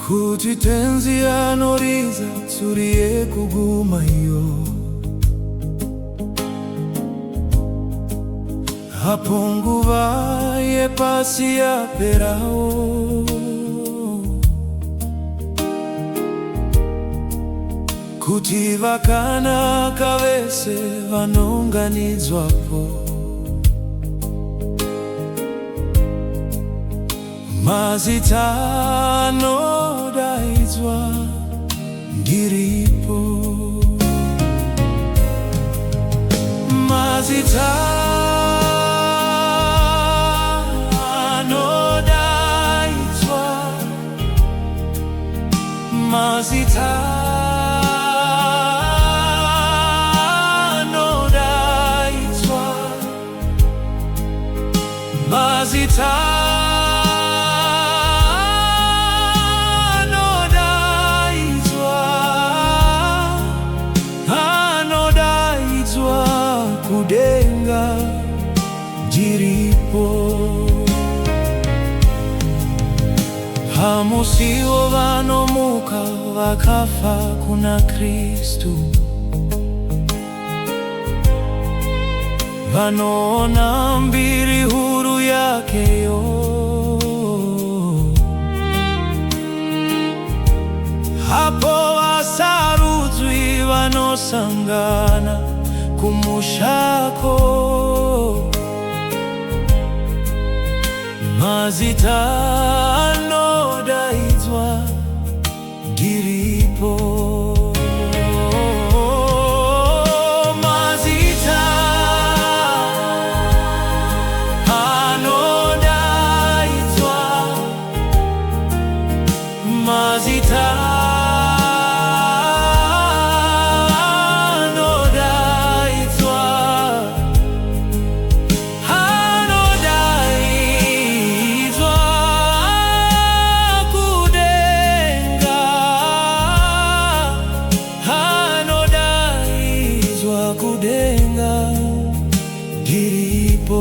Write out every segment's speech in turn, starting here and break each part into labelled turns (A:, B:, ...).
A: kuti tenzi anoriza tsuri yekuguma iyo. Apo nguva yepasi yaperawo, kuti vakanaka vese vanonganidzwapo. Mazita anodaidzwa ndiripo. Mazita anodaidzwa, mazita anodaidzwa, mazita kudenga Ndiriipo. Hamusiwo vanomuka vakafa kuna Kristu, vanoona mbiri huru yakeyo. Hapo vasarudzwi vanosangana kumushako. Mazita anodaidzwa Ndiriipo. Mazita anodaidzwa, mazita kudenga Ndiriipo.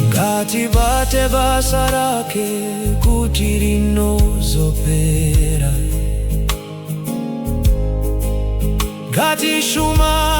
A: Ngatibate basa rake kuti rinozopera. Ngatishumane